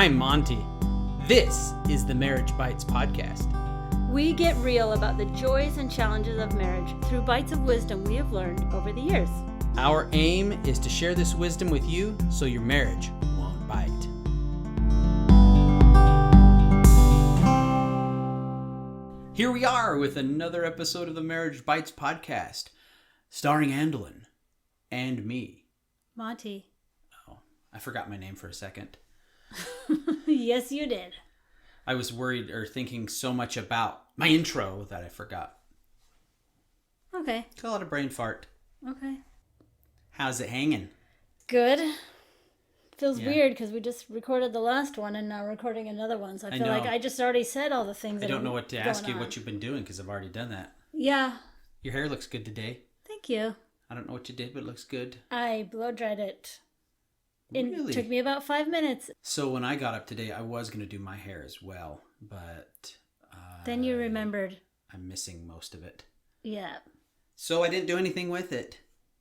I'm Monty. This is the Marriage Bites podcast. We get real about the joys and challenges of marriage through bites of wisdom we have learned over the years. Our aim is to share this wisdom with you so your marriage won't bite. Here we are with another episode of the Marriage Bites podcast, starring Andelin and me. Monty. Oh, I forgot my name for a second. Yes, you did. I was worried or thinking so much about my intro that I forgot. Okay. Call it a brain fart. Okay. How's it hanging? Good. Feels Yeah. weird because we just recorded the last one and now recording another one. So I feel like know. I just already said all the things. I that don't know are what to ask you going on. what you've been doing because I've already done that. Yeah. Your hair looks good today. Thank you. I don't know what you did, but it looks good. I blow dried it. Really? It took me about 5 minutes. So when I got up today, I was going to do my hair as well, but Then you remembered. I'm missing most of it. Yeah. So I didn't do anything with it.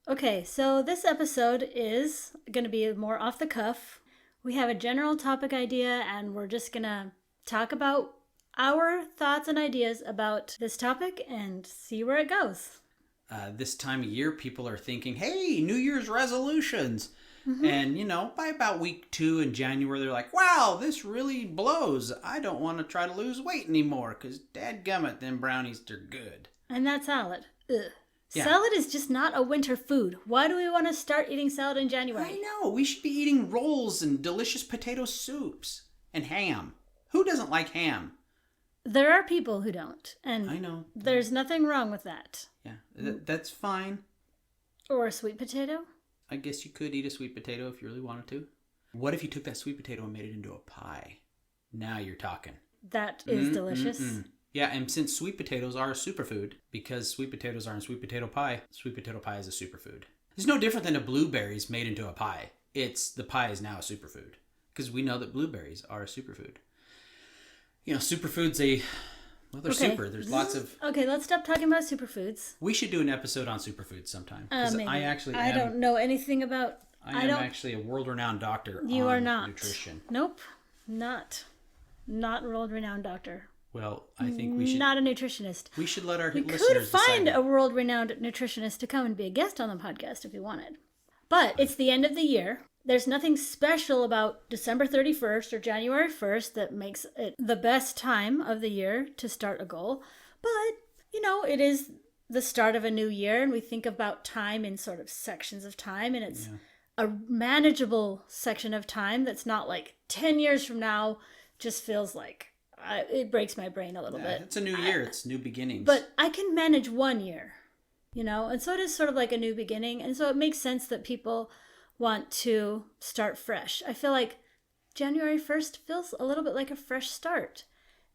Okay, so this episode is going to be more off the cuff. We have a general topic idea, and we're just going to talk about our thoughts and ideas about this topic and see where it goes. This time of year, people are thinking, hey, New Year's resolutions. Mm-hmm. And, by about week 2 in January, they're like, wow, this really blows. I don't want to try to lose weight anymore because dadgummit, them brownies are good. And that's salad. Ugh. Yeah. Salad is just not a winter food. Why do we want to start eating salad in January? I know. We should be eating rolls and delicious potato soups and ham. Who doesn't like ham? There are people who don't. And I know. there's nothing wrong with that. Yeah, that's fine. Or a sweet potato. I guess you could eat a sweet potato if you really wanted to. What if you took that sweet potato and made it into a pie? Now you're talking. That is delicious. Yeah, and since sweet potatoes are a superfood, because sweet potatoes are in sweet potato pie is a superfood. It's no different than a blueberries made into a pie. The pie is now a superfood. Because we know that blueberries are a superfood. Superfoods, they're super. There's lots of... Okay, let's stop talking about superfoods. We should do an episode on superfoods sometime. Maybe. I don't know anything about... I am actually a world-renowned doctor You on are not. nutrition. Nope. Not world-renowned doctor. Well, I think we should... Not a nutritionist. We should let our We listeners could find decide. a world-renowned nutritionist to come and be a guest on the podcast if you wanted. But it's the end of the year. There's nothing special about December 31st or January 1st that makes it the best time of the year to start a goal. But, it is the start of a new year, and we think about time in sort of sections of time, and it's a manageable section of time that's not like 10 years from now just feels like it breaks my brain a little bit. It's a new year. It's new beginnings. But I can manage 1 year, and so it is sort of like a new beginning. And so it makes sense that people want to start fresh. I feel like January 1st feels a little bit like a fresh start.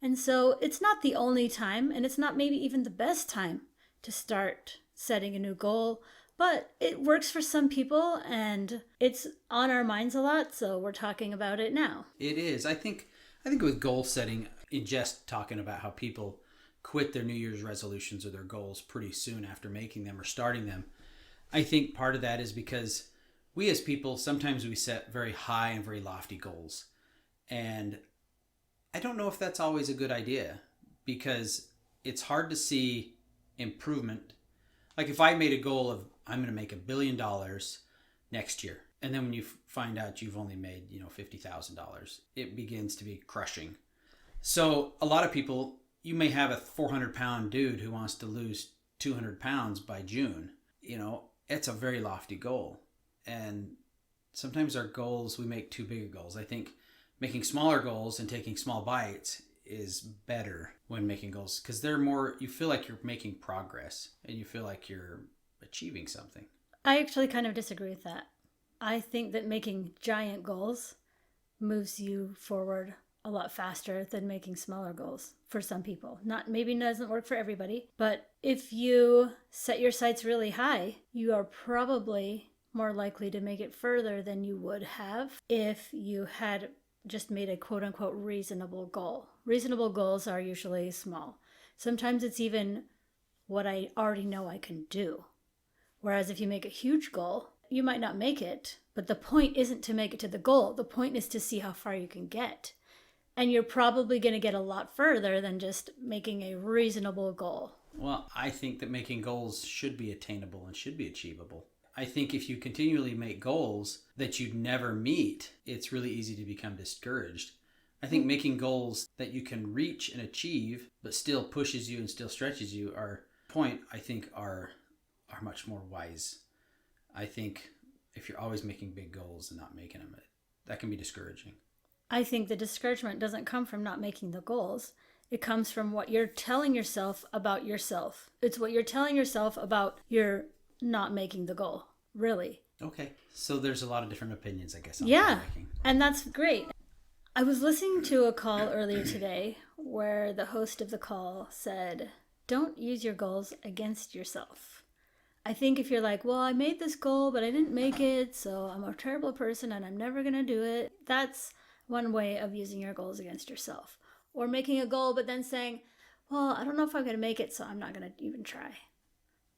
And so it's not the only time, and it's not maybe even the best time to start setting a new goal, but it works for some people and it's on our minds a lot, so we're talking about it now. It is. I think with goal setting, in just talking about how people quit their New Year's resolutions or their goals pretty soon after making them or starting them, I think part of that is because we as people, sometimes we set very high and very lofty goals. And I don't know if that's always a good idea because it's hard to see improvement. Like if I made a goal of, I'm going to make $1 billion next year. And then when you find out you've only made, $50,000, it begins to be crushing. So a lot of people, you may have a 400-pound dude who wants to lose 200 pounds by June. It's a very lofty goal. And sometimes our goals, we make too big of goals. I think making smaller goals and taking small bites is better when making goals because they're more, you feel like you're making progress and you feel like you're achieving something. I actually kind of disagree with that. I think that making giant goals moves you forward a lot faster than making smaller goals for some people. Maybe doesn't work for everybody, but if you set your sights really high, you are probably more likely to make it further than you would have if you had just made a quote-unquote reasonable goal. Reasonable goals are usually small. Sometimes it's even what I already know I can do. Whereas if you make a huge goal, you might not make it, but the point isn't to make it to the goal. The point is to see how far you can get. And you're probably going to get a lot further than just making a reasonable goal. Well, I think that making goals should be attainable and should be achievable. I think if you continually make goals that you never meet, it's really easy to become discouraged. I think making goals that you can reach and achieve, but still pushes you and still stretches you are much more wise. I think if you're always making big goals and not making them, that can be discouraging. I think the discouragement doesn't come from not making the goals. It comes from what you're telling yourself about yourself. It's what you're telling yourself about your not making the goal, really. Okay. So there's a lot of different opinions, I guess. Yeah, and that's great. I was listening to a call earlier today where the host of the call said, don't use your goals against yourself. I think if you're like, well, I made this goal, but I didn't make it, so I'm a terrible person and I'm never going to do it. That's one way of using your goals against yourself. Or making a goal, but then saying, well, I don't know if I'm going to make it, so I'm not going to even try.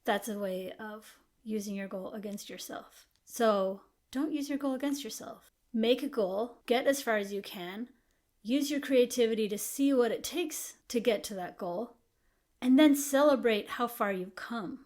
That's a way of using your goal against yourself. So don't use your goal against yourself. Make a goal, get as far as you can, use your creativity to see what it takes to get to that goal, and then celebrate how far you've come,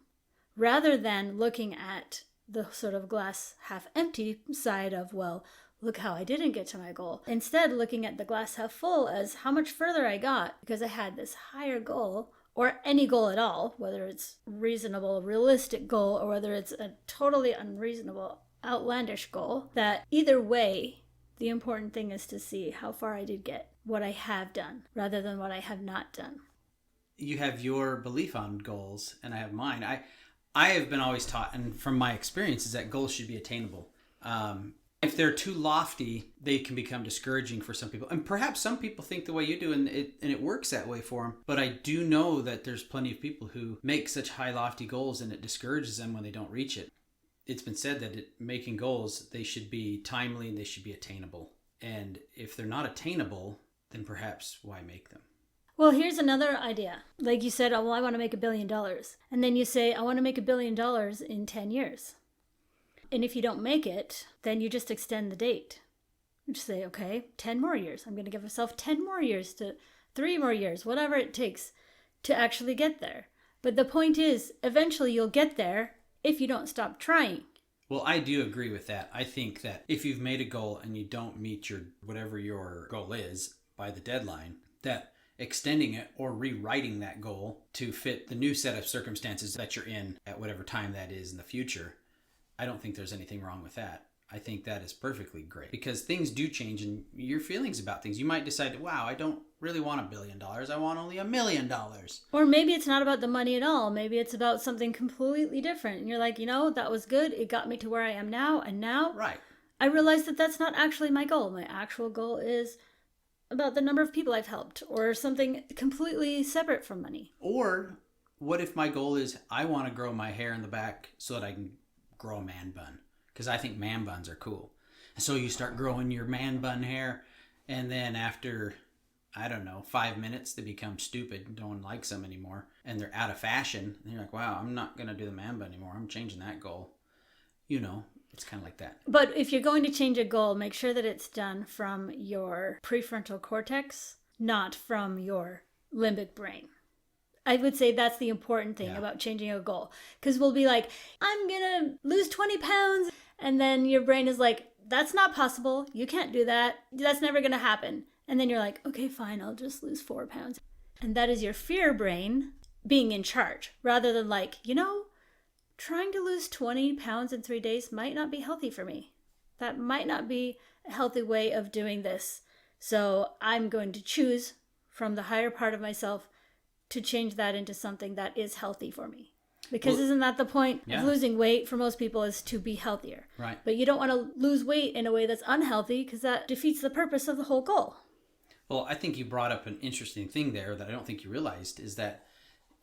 rather than looking at the sort of glass half empty side of, well, look how I didn't get to my goal. Instead, looking at the glass half full as how much further I got because I had this higher goal, or any goal at all, whether it's reasonable, realistic goal, or whether it's a totally unreasonable, outlandish goal, that either way, the important thing is to see how far I did get, what I have done, rather than what I have not done. You have your belief on goals, and I have mine. I have been always taught, and from my experience, is that goals should be attainable. If they're too lofty, they can become discouraging for some people. And perhaps some people think the way you do, and it works that way for them. But I do know that there's plenty of people who make such high, lofty goals, and it discourages them when they don't reach it. It's been said that making goals, they should be timely and they should be attainable. And if they're not attainable, then perhaps why make them? Well, here's another idea. Like you said, oh, well, I want to make $1 billion. And then you say, I want to make $1 billion in 10 years. And if you don't make it, then you just extend the date. You just say, okay, 10 more years. I'm going to give myself 10 more years to 3 more years, whatever it takes to actually get there. But the point is, eventually you'll get there if you don't stop trying. Well, I do agree with that. I think that if you've made a goal and you don't meet whatever your goal is by the deadline, that extending it or rewriting that goal to fit the new set of circumstances that you're in at whatever time that is in the future, I don't think there's anything wrong with that. I think that is perfectly great because things do change in your feelings about things. You might decide, wow, I don't really want $1 billion. I want only $1 million. Or maybe it's not about the money at all. Maybe it's about something completely different. And you're like, that was good. It got me to where I am now. And now right. I realize that that's not actually my goal. My actual goal is about the number of people I've helped or something completely separate from money. Or what if my goal is I want to grow my hair in the back so that I can grow a man bun? Because I think man buns are cool. And so you start growing your man bun hair, and then after, 5 minutes, they become stupid. No one likes them anymore. And they're out of fashion. And you're like, wow, I'm not going to do the man bun anymore. I'm changing that goal. It's kind of like that. But if you're going to change a goal, make sure that it's done from your prefrontal cortex, not from your limbic brain. I would say that's the important thing about changing a goal. Because we'll be like, I'm going to lose 20 pounds. And then your brain is like, that's not possible. You can't do that. That's never going to happen. And then you're like, okay, fine, I'll just lose 4 pounds. And that is your fear brain being in charge. Rather than like, trying to lose 20 pounds in 3 days might not be healthy for me. That might not be a healthy way of doing this. So I'm going to choose from the higher part of myself to change that into something that is healthy for me. Because isn't that the point of losing weight for most people is to be healthier? Right. But you don't want to lose weight in a way that's unhealthy because that defeats the purpose of the whole goal. Well, I think you brought up an interesting thing there that I don't think you realized is that,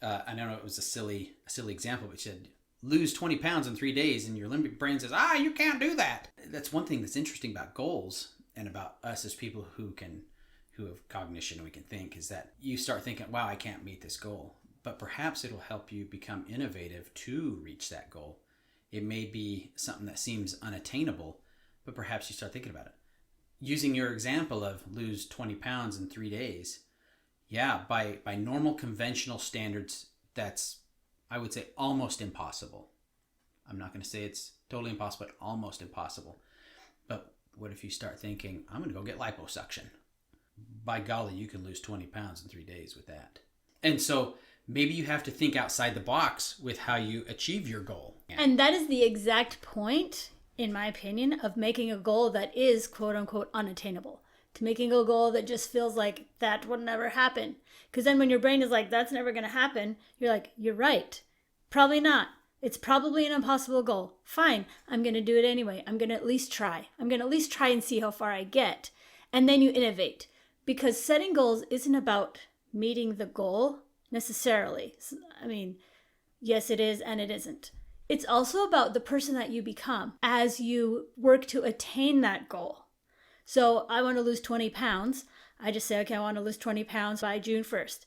I know it was a silly example, but you said, lose 20 pounds in 3 days and your limbic brain says, you can't do that. That's one thing that's interesting about goals and about us as people who have cognition and we can think is that you start thinking, wow, I can't meet this goal. But perhaps it'll help you become innovative to reach that goal. it may be something that seems unattainable, but perhaps you start thinking about it. Using your example of lose 20 pounds in 3 days, yeah, by normal conventional standards, that's, I would say, almost impossible. I'm not going to say it's totally impossible, but almost impossible. But what if you start thinking, I'm going to go get liposuction? By golly, you can lose 20 pounds in 3 days with that. And so maybe you have to think outside the box with how you achieve your goal. And that is the exact point, in my opinion, of making a goal that is quote unquote unattainable. To making a goal that just feels like that would never happen. Because then when your brain is like, that's never going to happen, you're like, you're right. Probably not. It's probably an impossible goal. Fine, I'm going to do it anyway. I'm going to at least try. I'm going to at least try and see how far I get. And then you innovate. Because setting goals isn't about meeting the goal necessarily. I mean, yes, it is and it isn't. It's also about the person that you become as you work to attain that goal. So I want to lose 20 pounds. I just say, okay, I want to lose 20 pounds by June 1st.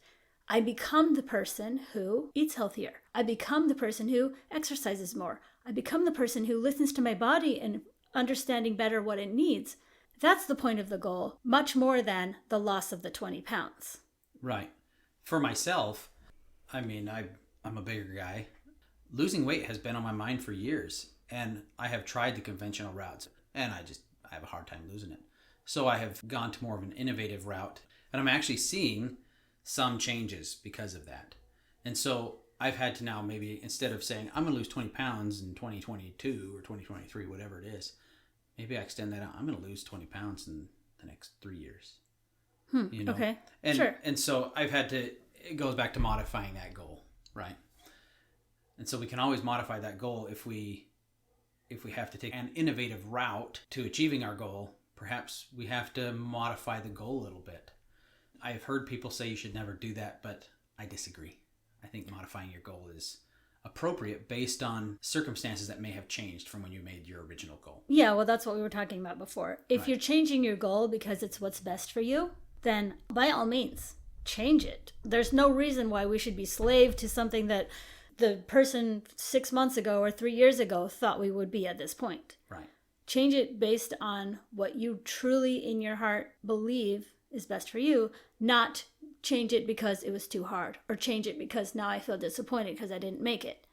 I become the person who eats healthier. I become the person who exercises more. I become the person who listens to my body and understanding better what it needs. That's the point of the goal, much more than the loss of the 20 pounds. Right. For myself, I mean, I'm a bigger guy. Losing weight has been on my mind for years, and I have tried the conventional routes, and I have a hard time losing it. So I have gone to more of an innovative route, and I'm actually seeing some changes because of that. And so I've had to now, maybe instead of saying I'm going to lose 20 pounds in 2022 or 2023, whatever it is, maybe I extend that out. I'm going to lose 20 pounds in the next 3 years. You know? Okay, and, sure. And so I've had to, it goes back to modifying that goal, right? And so we can always modify that goal if we have to take an innovative route to achieving our goal. Perhaps we have to modify the goal a little bit. I've heard people say you should never do that, but I disagree. I think modifying your goal is appropriate based on circumstances that may have changed from when you made your original goal. Yeah, well, that's what we were talking about before. If Right. You're changing your goal because it's what's best for you, then by all means, change it. There's no reason why we should be slave to something that the person 6 months ago or 3 years ago thought we would be at this point. Right. Change it based on what you truly in your heart believe is best for you, not change it because it was too hard, or change it because now I feel disappointed because I didn't make it.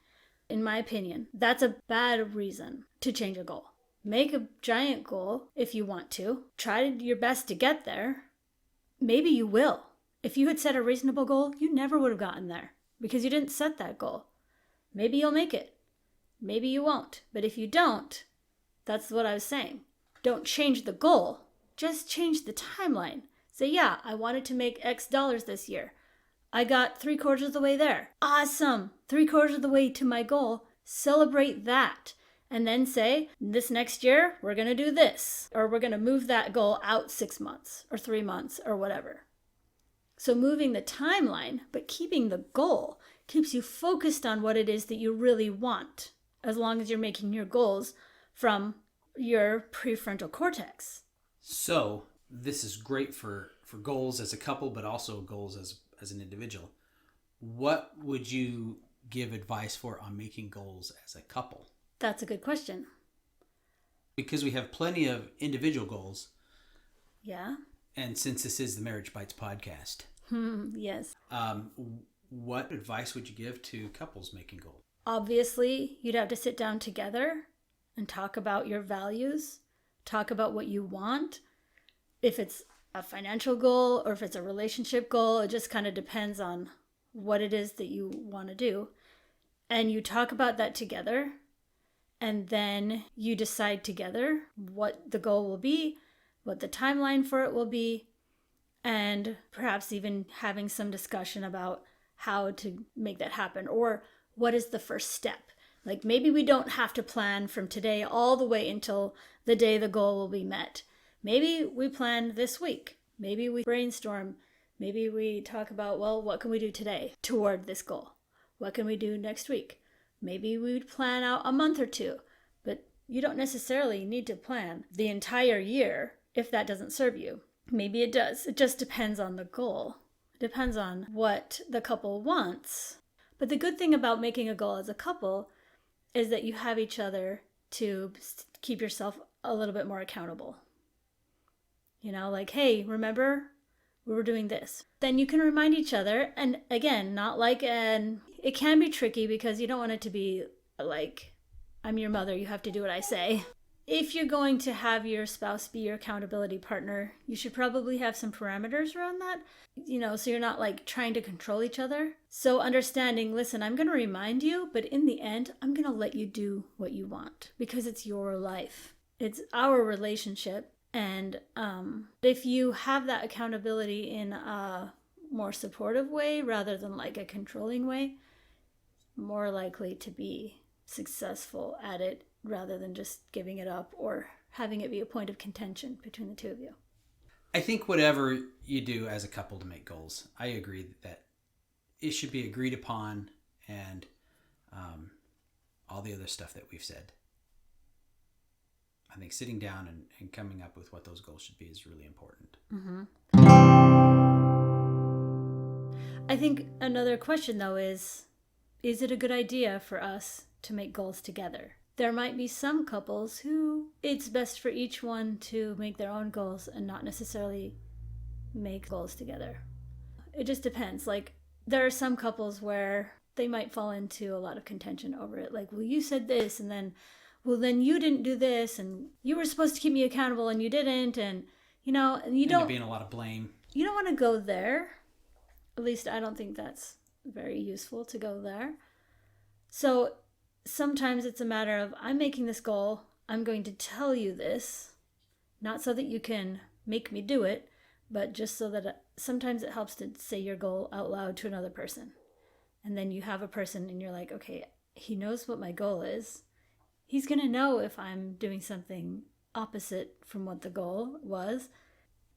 In my opinion, that's a bad reason to change a goal. Make a giant goal if you want to. Try your best to get there. Maybe you will. If you had set a reasonable goal, you never would have gotten there because you didn't set that goal. Maybe you'll make it. Maybe you won't. But if you don't, that's what I was saying. Don't change the goal. Just change the timeline. Say, yeah, I wanted to make X dollars this year. I got 3/4 of the way there. Awesome. 3/4 of the way to my goal. Celebrate that. And then say, this next year, we're going to do this. Or we're going to move that goal out 6 months or 3 months or whatever. So moving the timeline, but keeping the goal, keeps you focused on what it is that you really want, as long as you're making your goals from your prefrontal cortex. So this is great for goals as a couple, but also goals as an individual. What would you give advice for on making goals as a couple? That's a good question. Because we have plenty of individual goals. Yeah. And since this is the Marriage Bites podcast, Yes. what advice would you give to couples making goals? Obviously, you'd have to sit down together and talk about your values, talk about what you want. If it's a financial goal or if it's a relationship goal, it just kind of depends on what it is that you want to do. And you talk about that together, and then you decide together what the goal will be, what the timeline for it will be, and perhaps even having some discussion about how to make that happen, or what is the first step. Like maybe we don't have to plan from today all the way until the day the goal will be met. Maybe we plan this week. Maybe we brainstorm. Maybe we talk about, well, what can we do today toward this goal? What can we do next week? Maybe we'd plan out a month or two, but you don't necessarily need to plan the entire year if that doesn't serve you. Maybe it does. It just depends on the goal. It depends on what the couple wants. But the good thing about making a goal as a couple is that you have each other to keep yourself a little bit more accountable. You know, like, hey, remember we were doing this. Then you can remind each other. And again, not like it can be tricky because you don't want it to be like, I'm your mother, you have to do what I say. If you're going to have your spouse be your accountability partner, you should probably have some parameters around that, you know, so you're not like trying to control each other. So understanding, listen, I'm going to remind you, but in the end, I'm going to let you do what you want because it's your life. It's our relationship. And if you have that accountability in a more supportive way rather than like a controlling way, more likely to be successful at it rather than just giving it up or having it be a point of contention between the two of you. I think whatever you do as a couple to make goals, I agree that it should be agreed upon and all the other stuff that we've said. I think sitting down and coming up with what those goals should be is really important. Mm-hmm. I think another question, though, is it a good idea for us to make goals together? There might be some couples who it's best for each one to make their own goals and not necessarily make goals together. It just depends. Like, there are some couples where they might fall into a lot of contention over it. Like, well, you said this, and then, well, then you didn't do this, and you were supposed to keep me accountable, and you didn't, and, you know, and you don't... being a lot of blame. You don't want to go there. At least I don't think that's very useful to go there. So sometimes it's a matter of, I'm making this goal, I'm going to tell you this, not so that you can make me do it, but just so that sometimes it helps to say your goal out loud to another person. And then you have a person and you're like, okay, he knows what my goal is. He's going to know if I'm doing something opposite from what the goal was.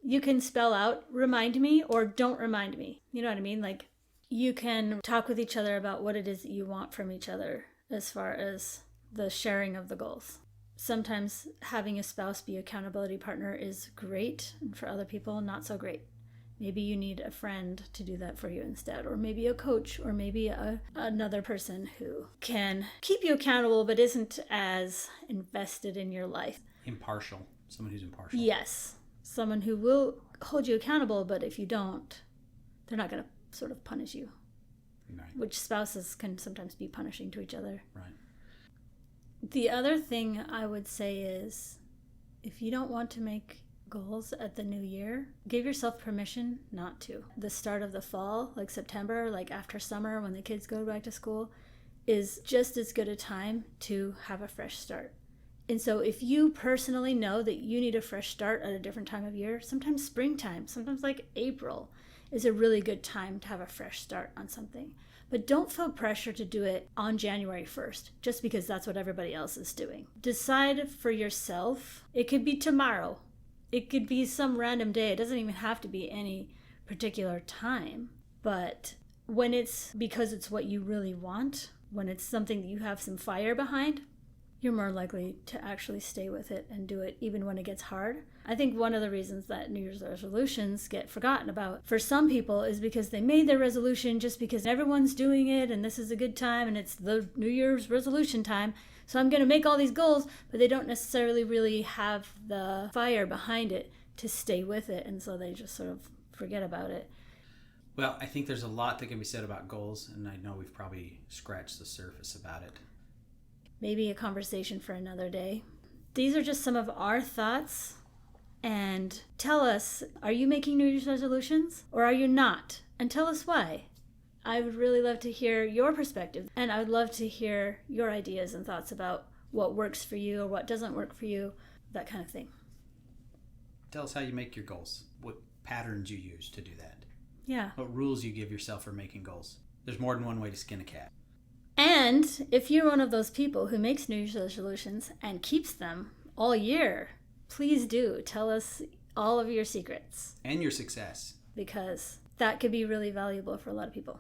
You can spell out, remind me or don't remind me. You know what I mean? Like, you can talk with each other about what it is that you want from each other as far as the sharing of the goals. Sometimes having a spouse be accountability partner is great, and for other people, not so great. Maybe you need a friend to do that for you instead, or maybe a coach, or maybe another person who can keep you accountable but isn't as invested in your life. Impartial. Someone who's impartial. Yes. Someone who will hold you accountable, but if you don't, they're not going to sort of punish you. Right. Which spouses can sometimes be punishing to each other. Right. The other thing I would say is, if you don't want to make goals at the new year, give yourself permission not to. The start of the fall, like September, like after summer when the kids go back to school, is just as good a time to have a fresh start. And so if you personally know that you need a fresh start at a different time of year, sometimes springtime, sometimes like April is a really good time to have a fresh start on something. But don't feel pressure to do it on January 1st, just because that's what everybody else is doing. Decide for yourself. It could be tomorrow. It could be some random day. It doesn't even have to be any particular time. But when it's because it's what you really want, when it's something that you have some fire behind, you're more likely to actually stay with it and do it even when it gets hard. I think one of the reasons that New Year's resolutions get forgotten about for some people is because they made their resolution just because everyone's doing it and this is a good time and it's the New Year's resolution time. So I'm going to make all these goals, but they don't necessarily really have the fire behind it to stay with it. And so they just sort of forget about it. Well, I think there's a lot that can be said about goals, and I know we've probably scratched the surface about it. Maybe a conversation for another day. These are just some of our thoughts. And tell us, are you making New Year's resolutions or are you not? And tell us why. I would really love to hear your perspective. And I would love to hear your ideas and thoughts about what works for you or what doesn't work for you, that kind of thing. Tell us how you make your goals, what patterns you use to do that. Yeah. What rules you give yourself for making goals. There's more than one way to skin a cat. And if you're one of those people who makes New Year's resolutions and keeps them all year, please do tell us all of your secrets. And your success. Because that could be really valuable for a lot of people.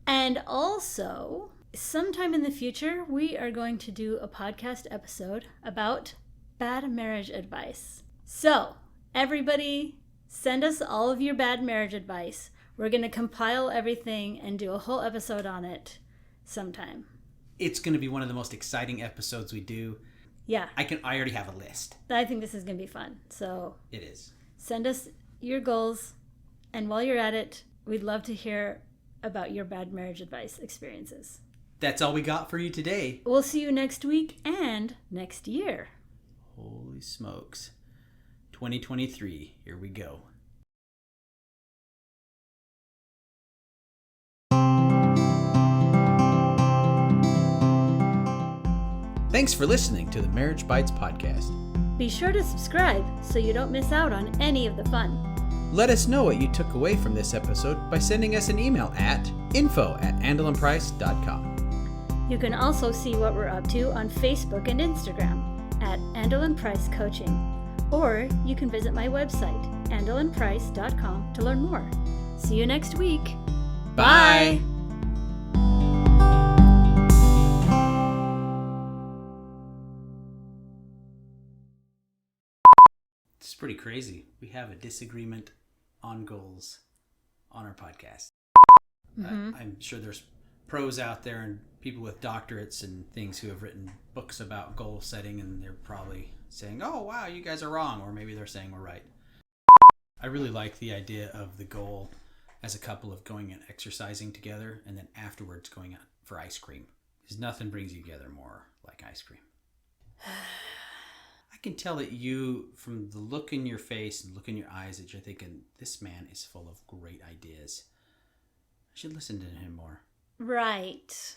And also, sometime in the future, we are going to do a podcast episode about bad marriage advice. So, everybody, send us all of your bad marriage advice. We're going to compile everything and do a whole episode on it sometime. It's going to be one of the most exciting episodes we do. Yeah. I already have a list. I think this is going to be fun. So It is. send us your goals. And while you're at it, we'd love to hear about your bad marriage advice experiences. That's all we got for you today. We'll see you next week and next year. Holy smokes. 2023. Here we go. Thanks for listening to the Marriage Bites podcast. Be sure to subscribe so you don't miss out on any of the fun. Let us know what you took away from this episode by sending us an email at info@andelinprice.com. You can also see what we're up to on Facebook and Instagram at Andelin Price Coaching. Or you can visit my website, andelinprice.com, to learn more. See you next week. Bye. It's pretty crazy. We have a disagreement on goals on our podcast. I'm sure there's pros out there and people with doctorates and things who have written books about goal setting, and they're probably saying, oh, wow, you guys are wrong. Or maybe they're saying we're right. I really like the idea of the goal as a couple of going and exercising together and then afterwards going out for ice cream. Because nothing brings you together more like ice cream. I can tell that you, from the look in your face and look in your eyes, that you're thinking, this man is full of great ideas. I should listen to him more. Right.